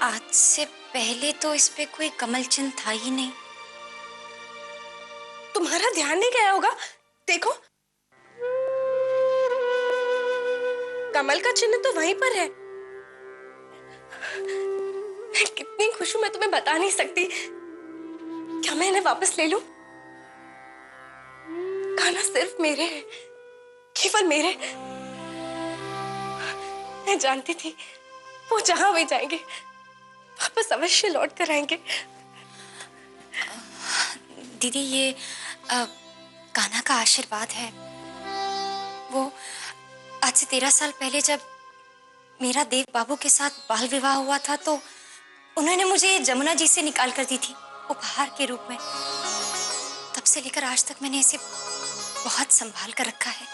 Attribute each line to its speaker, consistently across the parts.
Speaker 1: आज से पहले तो इस पे कोई कमल चिन्ह था ही नहीं।
Speaker 2: तुम्हारा ध्यान नहीं गया होगा, देखो कमल का चिन्ह तो वहीं पर है। मैं कितनी खुश हूं, मैं तुम्हें बता नहीं सकती। क्या मैं इन्हें वापस ले लूं? खाना सिर्फ मेरे है, केवल मेरे। मैं जानती थी वो जहां भी जाएंगे वापस अवश्य लौट कर आएंगे।
Speaker 1: दीदी ये कान्हा का आशीर्वाद है। वो आज से 13 साल पहले जब मेरा देव बाबू के साथ बाल विवाह हुआ था तो उन्होंने मुझे जमुना जी से निकाल कर दी थी उपहार के रूप में। तब से लेकर आज तक मैंने इसे बहुत संभाल कर रखा है।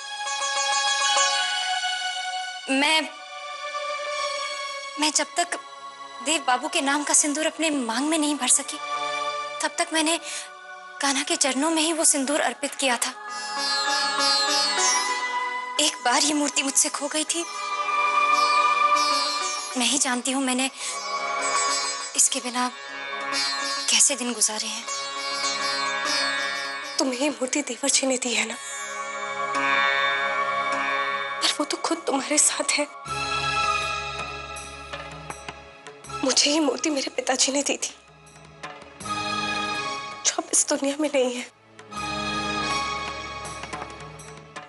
Speaker 1: मैं जब तक देव बाबू के नाम का सिंदूर अपने मांग में नहीं भर सकी तब तक मैंने कान्हा के चरणों में ही वो सिंदूर अर्पित किया था। एक बार ये मूर्ति मुझसे खो गई थी। मैं ही जानती हूँ मैंने इसके बिना कैसे दिन गुजारे हैं।
Speaker 2: तुम्हें ये मूर्ति देवर जी ने दी है ना, पर वो तो खुद तुम्हारे साथ है। मुझे ये मूर्ति मेरे पिताजी ने दी थी जो अब इस दुनिया में नहीं है।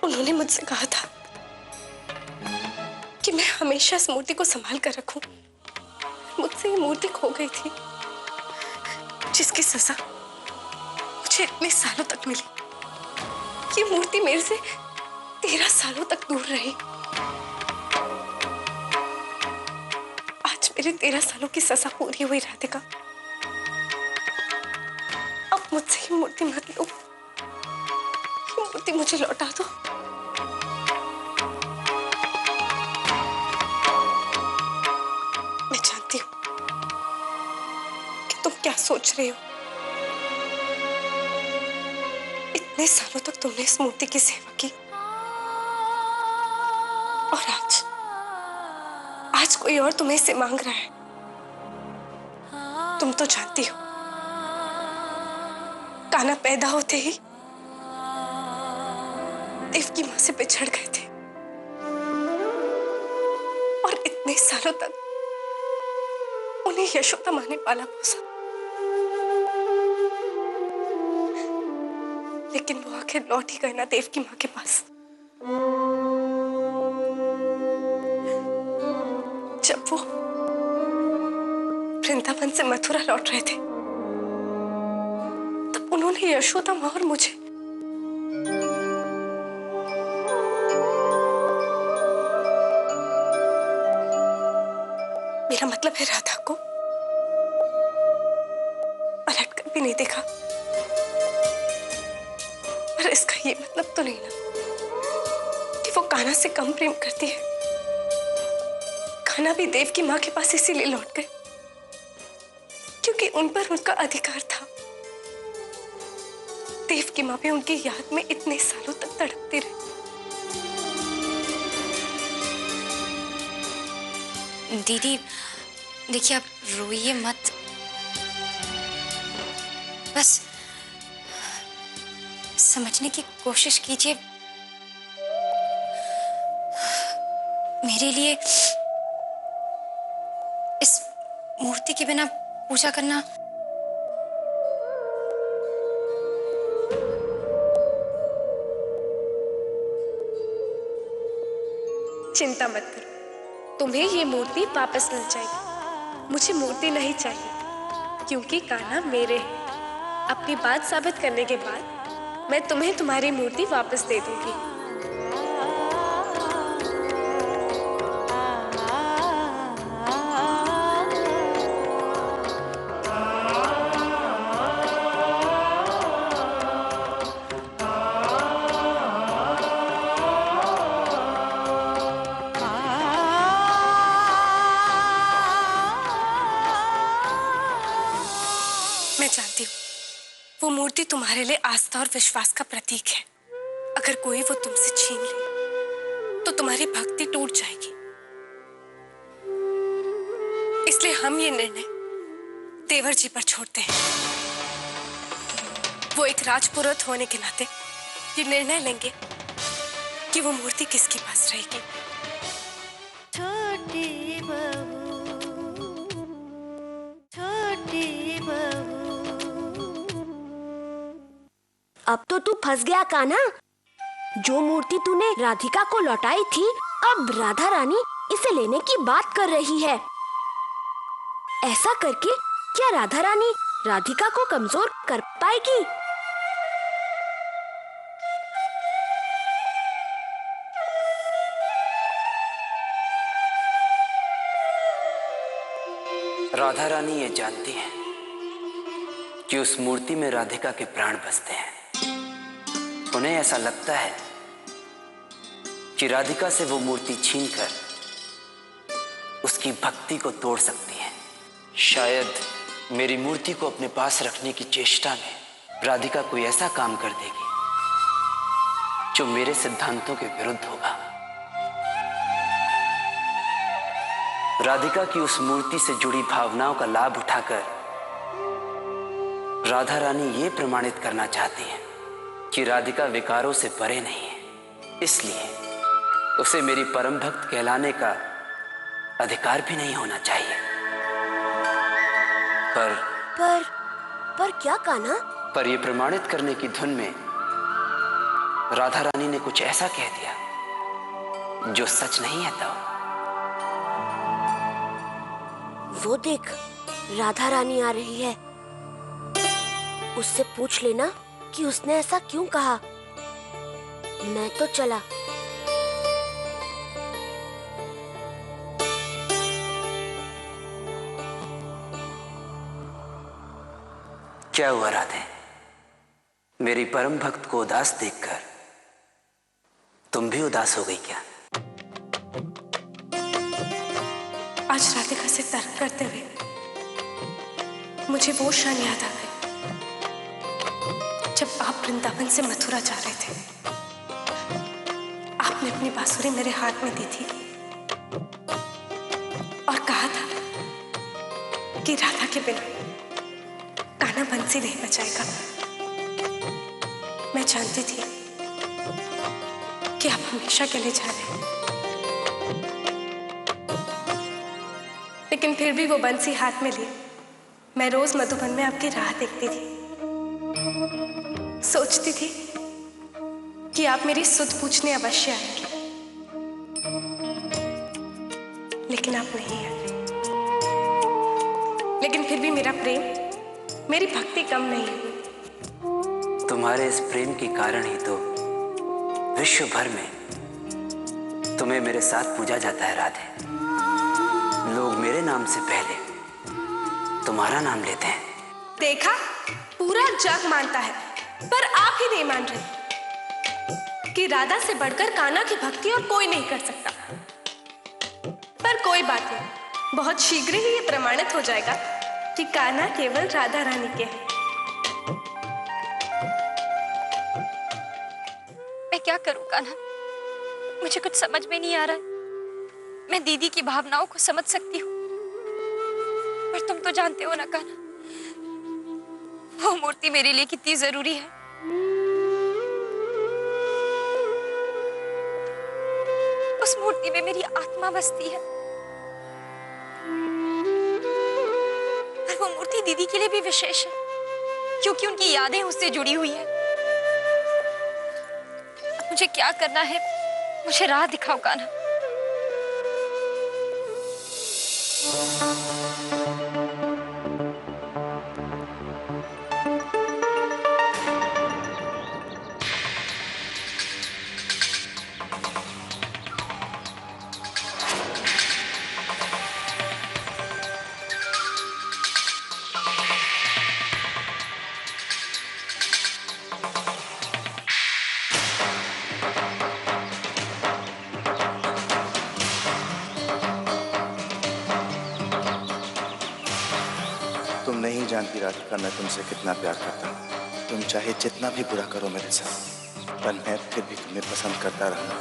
Speaker 2: उन्होंने मुझसे कहा था कि मैं हमेशा इस मूर्ति को संभाल कर रखूं। मुझसे ये मूर्ति खो गई थी जिसकी सजा मुझे इतने सालों तक मिली। ये मूर्ति मेरे से 13 सालों तक दूर रही। आज मेरे 13 सालों की सजा पूरी हुई राधिका। अब मुझसे ये मूर्ति मत लो, ये मूर्ति मुझे लौटा दो। मैं जानती हूँ कि तुम क्या सोच रहे हो। इतने सालों तक तुमने इस मूर्ति की सेवा की और आज कोई और तुम्हें इसे मांग रहा है। तुम तो जानती हो कान्हा पैदा होते ही देव की मां से बिछड़ गए थे और इतने सालों तक उन्हें यशोदा मां ने पाला पोसा। लेकिन वो आखिर लौट ही गए ना देव की मां के पास। जब वो वृंदावन से मथुरा लौट रहे थे तब उन्होंने यशोदा मां और मुझे मेरा मतलब है राधा को पलट कर भी नहीं देखा। पर इसका ये मतलब तो नहीं ना कि वो कान्हा से कम प्रेम करती है। कान्हा भी देव की मां के पास इसीलिए लौट गए क्योंकि उन पर उनका अधिकार था। देव की मां भी उनकी याद में इतने सालों तक तड़पती रही।
Speaker 1: दीदी देखिए आप रोइए मत, बस समझने की कोशिश कीजिए। मेरे लिए इस मूर्ति के बिना पूजा करना
Speaker 2: चिंता मत करो, तुम्हें ये मूर्ति वापस मिल जाएगी। मुझे मूर्ति नहीं चाहिए क्योंकि कान्हा मेरे है। अपनी बात साबित करने के बाद मैं तुम्हें तुम्हारी मूर्ति वापस दे दूंगी। मैं जानती हूँ वो मूर्ति तुम्हारे लिए आस्था और विश्वास का प्रतीक है। अगर कोई वो तुमसे छीन ले तो तुम्हारी भक्ति टूट जाएगी। इसलिए हम ये निर्णय देवर जी पर छोड़ते हैं। वो एक राजपुरोहित होने के नाते ये निर्णय लेंगे कि वो मूर्ति किसके पास रहेगी।
Speaker 3: छोटी बहू, छोटी बहू। अब तो तू फंस गया कान्हा। जो मूर्ति तूने राधिका को लौटाई थी, अब राधा रानी इसे लेने की बात कर रही है। ऐसा करके क्या राधा रानी राधिका को कमजोर कर पाएगी?
Speaker 4: राधा रानी ये जानती है कि उस मूर्ति में राधिका के प्राण बसते हैं। उन्हें ऐसा लगता है कि राधिका से वो मूर्ति छीनकर उसकी भक्ति को तोड़ सकती है। शायद मेरी मूर्ति को अपने पास रखने की चेष्टा में राधिका कोई ऐसा काम कर देगी जो मेरे सिद्धांतों के विरुद्ध होगा। राधिका की उस मूर्ति से जुड़ी भावनाओं का लाभ उठाकर राधा रानी ये प्रमाणित करना चाहती है कि राधिका विकारों से परे नहीं है, इसलिए उसे मेरी परम भक्त कहलाने का अधिकार भी नहीं होना चाहिए।
Speaker 3: पर क्या कान्हा?
Speaker 4: पर यह प्रमाणित करने की धुन में राधा रानी ने कुछ ऐसा कह दिया जो सच नहीं है। तो
Speaker 3: वो देख, राधा रानी आ रही है। उससे पूछ लेना कि उसने ऐसा क्यों कहा। मैं तो चला।
Speaker 4: क्या हुआ राधे? मेरी परम भक्त को उदास देखकर तुम भी उदास हो गई क्या?
Speaker 2: आज राधिका से तर्क करते हुए मुझे वो क्षण याद आ गई जब आप वृंदावन से मथुरा जा रहे थे। आपने अपनी बांसुरी मेरे हाथ में दी थी और कहा था कि राधा के बिना कान्हा बंसी नहीं बजाएगा। मैं जानती थी कि आप हमेशा के लिए जा रहे हैं, लेकिन फिर भी वो बंसी हाथ में लिए मैं रोज मधुबन में आपकी राह देखती थी। सोचती थी कि आप मेरी सुध पूछने अवश्य आएंगे, लेकिन आप नहीं आए। लेकिन फिर भी मेरा प्रेम, मेरी भक्ति कम नहीं हुई।
Speaker 4: तुम्हारे इस प्रेम के कारण ही तो विश्व भर में तुम्हें मेरे साथ पूजा जाता है राधे। लोग मेरे नाम से पहले तुम्हारा नाम लेते हैं।
Speaker 2: देखा, पूरा जग मानता है, पर आप ही नहीं मान रहे कि राधा से बढ़कर कान्हा की भक्ति और कोई नहीं कर सकता। पर कोई बात नहीं, बहुत शीघ्र ही ये प्रमाणित हो जाएगा कि कान्हा केवल राधा रानी के हैं।
Speaker 1: मैं क्या करूं कान्हा? मुझे कुछ समझ में नहीं आ रहा है। मैं दीदी की भावनाओं को समझ सकती हूँ, पर तुम तो जानते हो ना कान्हा, वो मूर्ति मेरे लिए कितनी जरूरी है। उस मूर्ति में मेरी आत्मा बसती है, और वो मूर्ति दीदी के लिए भी विशेष है क्योंकि उनकी यादें उससे जुड़ी हुई है। अब मुझे क्या करना है? मुझे राह दिखाओ कान्हा।
Speaker 5: तुम नहीं जानती राधिका, मैं तुमसे कितना प्यार करता हूँ। तुम चाहे जितना भी बुरा करो मेरे साथ, पर मैं फिर भी तुम्हें पसंद करता रहूंगा।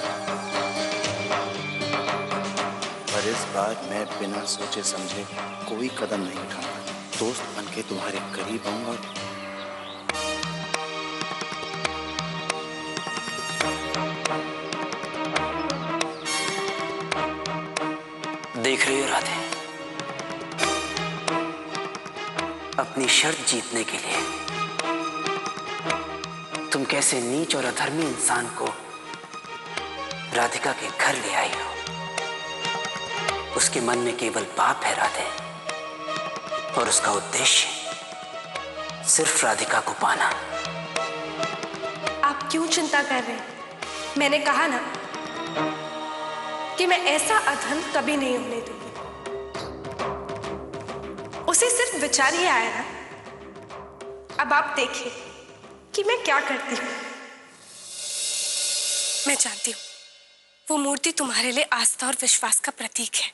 Speaker 5: पर इस बार मैं बिना सोचे समझे कोई कदम नहीं उठाऊंगा। दोस्त बनके तुम्हारे करीब आऊंगा।
Speaker 4: देख रही हो राधे, अपनी शर्त जीतने के लिए तुम कैसे नीच और अधर्मी इंसान को राधिका के घर ले आई हो। उसके मन में केवल पाप है राधे, और उसका उद्देश्य सिर्फ राधिका को पाना।
Speaker 2: आप क्यों चिंता कर रहे हैं? मैंने कहा ना कि मैं ऐसा अधर्म कभी नहीं होने दूंगी। उसे सिर्फ विचार ही आया ना। अब आप देखिए कि मैं क्या करती हूं। मैं जानती हूं वो मूर्ति तुम्हारे लिए आस्था और विश्वास का प्रतीक है।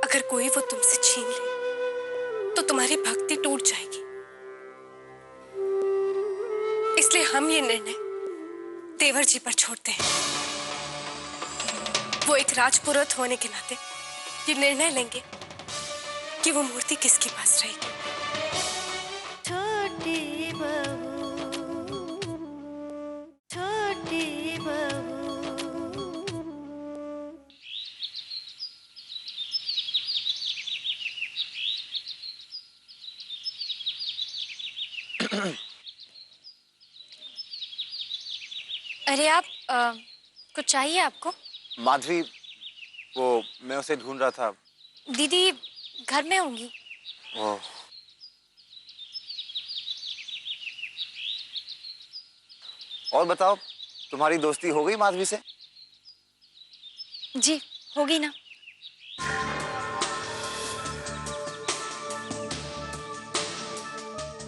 Speaker 2: अगर कोई वो तुमसे छीन ले तो तुम्हारी भक्ति टूट जाएगी। इसलिए हम ये निर्णय देवर जी पर छोड़ते हैं। वो एक राजपुरोहित होने के नाते ये निर्णय लेंगे कि वो मूर्ति किसके पास रहेगी।
Speaker 6: छोटी बहू, छोटी बहू।
Speaker 1: अरे आप कुछ चाहिए आपको?
Speaker 7: माधवी, वो मैं उसे ढूंढ रहा था।
Speaker 1: दीदी घर में होंगी।
Speaker 7: ओह, और बताओ, तुम्हारी दोस्ती हो गई माधवी से?
Speaker 1: जी होगी ना।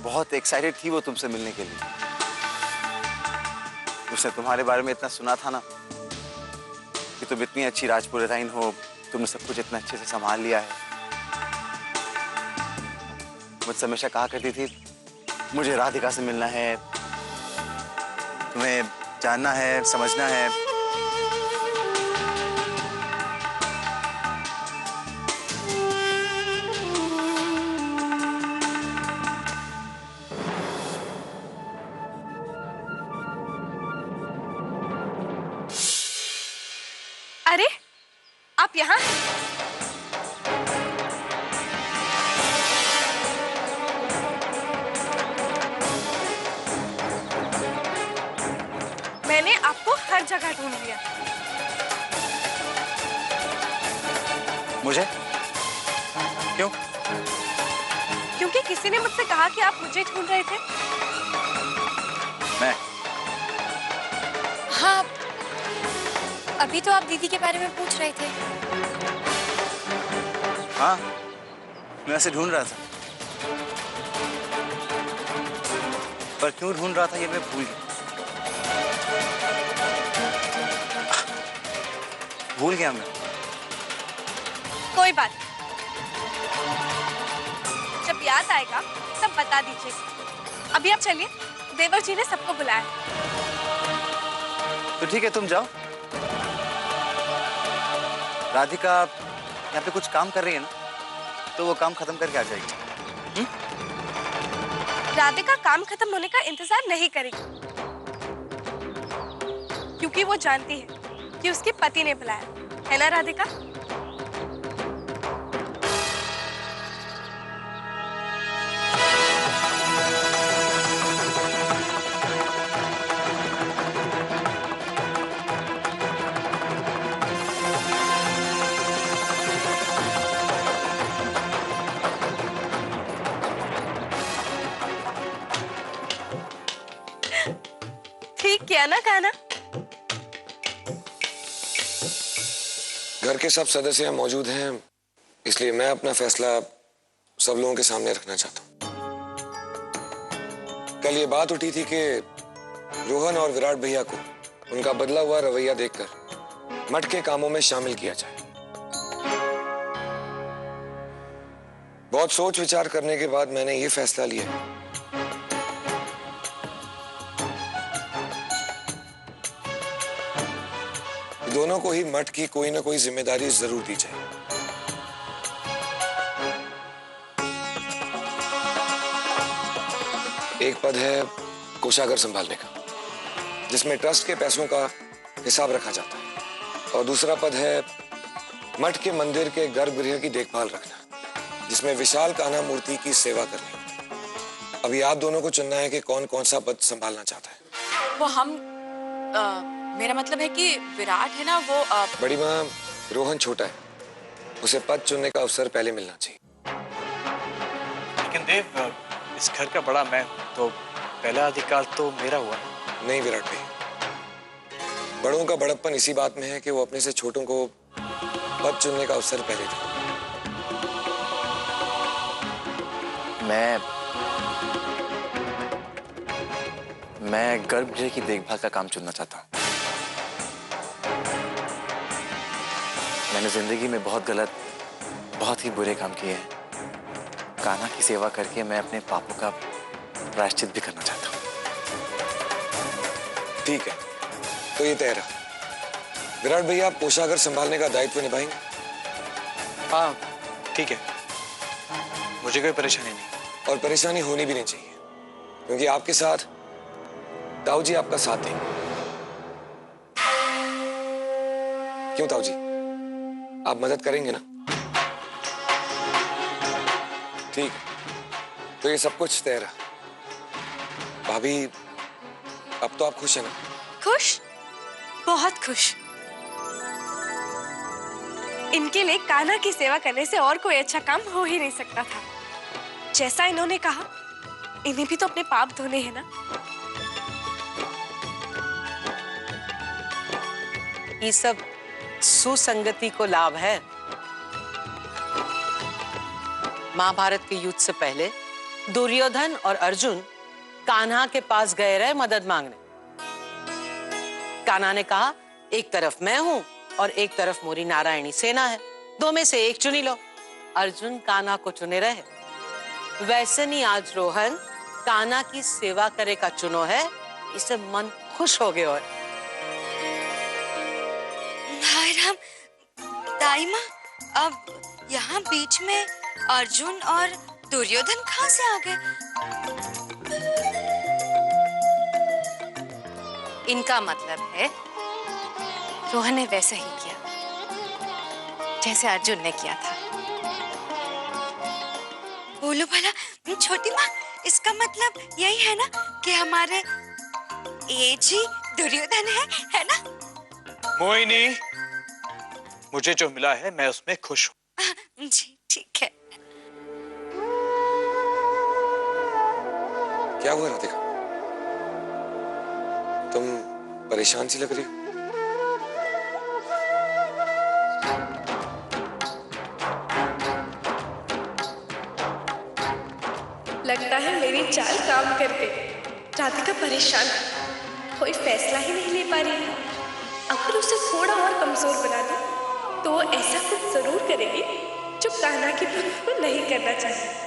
Speaker 7: बहुत एक्साइटेड थी वो तुमसे मिलने के लिए। उसने तुम्हारे बारे में इतना सुना था ना कि तुम इतनी अच्छी राजपुरोहित हो, तुमने सब कुछ इतना अच्छे से संभाल लिया है। मुझसे हमेशा कहा करती थी मुझे राधिका से मिलना है, तुम्हें जानना है, समझना है।
Speaker 2: अरे आप यहाँ? मैंने आपको हर जगह ढूंढ लिया।
Speaker 7: मुझे? क्यों?
Speaker 2: क्योंकि किसी ने मुझसे कहा कि आप मुझे ढूंढ रहे थे।
Speaker 7: मैं?
Speaker 1: हाँ, अभी तो आप दीदी के बारे में पूछ रहे थे।
Speaker 7: हाँ, मैं उसे ढूंढ रहा था, पर क्यों ढूंढ रहा था ये मैं भूल गया। मैं।
Speaker 2: कोई बात नहीं, जब याद आएगा तब बता दीजिएगा। अभी आप चलिए, देवर जी ने सबको बुलाया।
Speaker 7: तो ठीक है, तुम जाओ। राधिका यहाँ पे कुछ काम कर रही है ना, तो वो काम खत्म करके आ जाएगी।
Speaker 2: राधिका काम खत्म होने का इंतजार नहीं करेगी, क्योंकि वो जानती है कि उसके पति ने बुलाया है ना राधिका। ठीक किया ना गाना।
Speaker 8: घर के सब सदस्य मौजूद हैं, इसलिए मैं अपना फैसला सब लोगों के सामने रखना चाहता हूं। कल ये बात उठी थी कि रोहन और विराट भैया को उनका बदला हुआ रवैया देखकर मठ के कामों में शामिल किया जाए। बहुत सोच विचार करने के बाद मैंने ये फैसला लिया कि दोनों को ही मठ की कोई ना कोई जिम्मेदारी जरूर दी जाए। एक पद है कोषागार संभालने का, जिसमें ट्रस्ट के पैसों का हिसाब रखा जाता है, और दूसरा पद है मठ के मंदिर के गर्भगृह की देखभाल रखना, जिसमें विशाल कान्हा मूर्ति की सेवा करनी। अभी आप दोनों को चुनना है कि कौन कौन सा पद संभालना चाहता है।
Speaker 9: वो हम मेरा मतलब है कि विराट है ना, वो
Speaker 8: बड़ी माँ, रोहन छोटा है, उसे पद चुनने का अवसर पहले मिलना चाहिए।
Speaker 10: लेकिन देव, इस घर का बड़ा मैं हूं, तो पहला अधिकार तो मेरा हुआ।
Speaker 8: नहीं विराट भाई, बड़ों का बड़प्पन इसी बात में है कि वो अपने से छोटों को पद चुनने का अवसर पहले दें।
Speaker 5: मैं गर्भगृह की देखभाल का काम चुनना चाहता हूँ। मैंने जिंदगी में बहुत ही बुरे काम किए हैं। कान्हा की सेवा करके मैं अपने पापों का प्रायश्चित भी करना चाहता हूँ।
Speaker 8: ठीक है, तो ये तय रहा। विराट भैया, आप कोषागार संभालने का दायित्व निभाएंगे?
Speaker 10: हाँ ठीक है, मुझे कोई परेशानी नहीं।
Speaker 8: और परेशानी होनी भी नहीं चाहिए, क्योंकि आपके साथ ताऊ जी आपका साथ देंगे। क्यों ताऊ जी, आप मदद करेंगे ना? ठीक है, तो ये सब कुछ तय रहा। भाभी, अब तो आप खुश हैं ना?
Speaker 2: खुश, बहुत खुश। इनके लिए कान्हा की सेवा करने से और कोई अच्छा काम हो ही नहीं सकता था। जैसा इन्होंने कहा, इन्हें भी तो अपने पाप धोने हैं ना।
Speaker 9: ये सब सुसंगति को लाभ है। महाभारत के युद्ध से पहले दुर्योधन और अर्जुन कान्हा के पास गए रहे मदद मांगने। कान्हा ने कहा, एक तरफ मैं हूं और एक तरफ मोरी नारायणी सेना है, दो में से एक चुनी लो। अर्जुन कान्हा को चुने रहे। वैसे नहीं आज रोहन कान्हा की सेवा करे का चुनो है, इससे मन खुश हो गया। और
Speaker 1: हाय राम, दाई माँ, अब यहाँ बीच में अर्जुन और दुर्योधन कहाँ से आ गए? इनका मतलब है रोहन ने वैसा ही किया जैसे अर्जुन ने किया था। बोलो भला छोटी माँ, इसका मतलब यही है ना कि हमारे एज ही दुर्योधन है ना?
Speaker 10: मोहिनी, मुझे जो मिला है मैं उसमें खुश हूँ।
Speaker 1: जी ठीक है।
Speaker 8: क्या हुआ राधिका, तुम परेशान सी लग रही हो?
Speaker 2: लगता है मेरी चाल काम कर गई। राधिका परेशान, कोई फैसला ही नहीं ले पा रही। अगर उसे थोड़ा और कमजोर बना दो तो वो ऐसा कुछ जरूर करेगी जो कान्हा की पत्नी को नहीं करना चाहिए।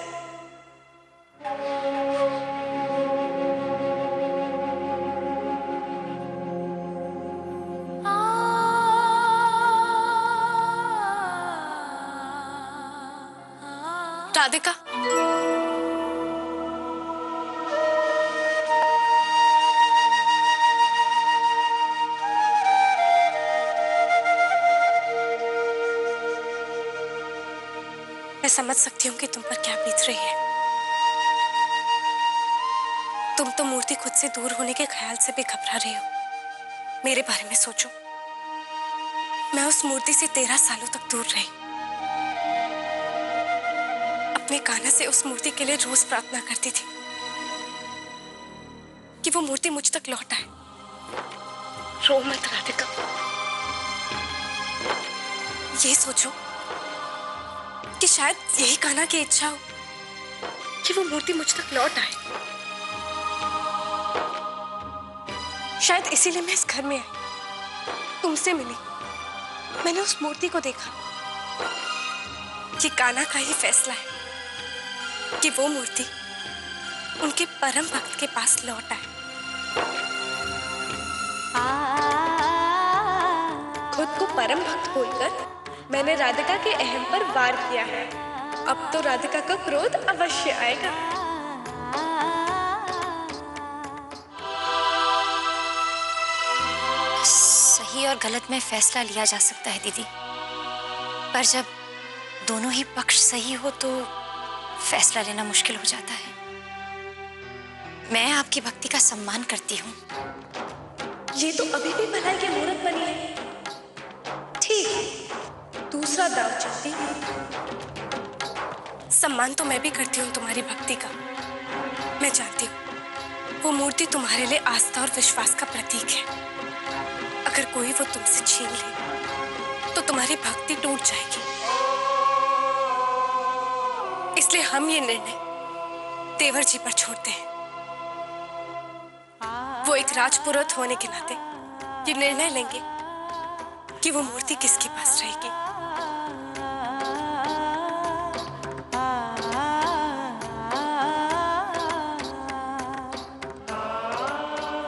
Speaker 2: राधिका, मैं समझ सकती हूँ कि तुम पर क्या बीत रही है। तुम तो मूर्ति खुद से दूर होने के ख्याल से भी घबरा रही हो। मेरे बारे में सोचो, मैं उस मूर्ति से 13 सालों तक दूर रही। अपने कान्हा से उस मूर्ति के लिए रोज प्रार्थना करती थी कि वो मूर्ति मुझ तक लौट आए। रो मत राधिका, ये सोचो कि शायद यही कान्हा की इच्छा हो कि वो मूर्ति मुझ तक लौट आए। शायद इसीलिए मैं इस घर में आई, तुमसे मिली। मैंने उस मूर्ति को देखा कि कान्हा का ही फैसला है कि वो मूर्ति उनके परम भक्त के पास लौट आए। खुद को परम भक्त बोलकर मैंने राधिका के अहम पर वार किया है। अब तो राधिका का क्रोध अवश्य आएगा।
Speaker 1: सही और गलत में फैसला लिया जा सकता है दीदी, पर जब दोनों ही पक्ष सही हो तो फैसला लेना मुश्किल हो जाता है। मैं आपकी भक्ति का सम्मान करती हूँ।
Speaker 2: ये तो अभी भी भलाई की मूर्त बनी है। ठीक, दूसरा दाव चलती। सम्मान तो मैं भी करती हूँ तुम्हारी भक्ति का। मैं जानती हूँ वो मूर्ति तुम्हारे लिए आस्था और विश्वास का प्रतीक है। अगर कोई वो तुमसे छीन ले तो तुम्हारी भक्ति टूट जाएगी। इसलिए हम ये निर्णय देवर जी पर छोड़ते हैं। वो एक राजपुरोहित होने के नाते ये निर्णय लेंगे कि वो मूर्ति किसके पास रहेगी।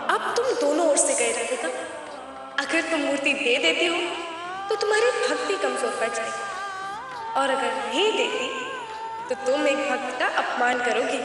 Speaker 2: अब तुम दोनों ओर से गए रहेगा। अगर तुम मूर्ति दे देती हो तो तुम्हारी भक्ति कमजोर पड़ जाएगी, और अगर नहीं देती तो तुम एक भक्त का अपमान करोगी।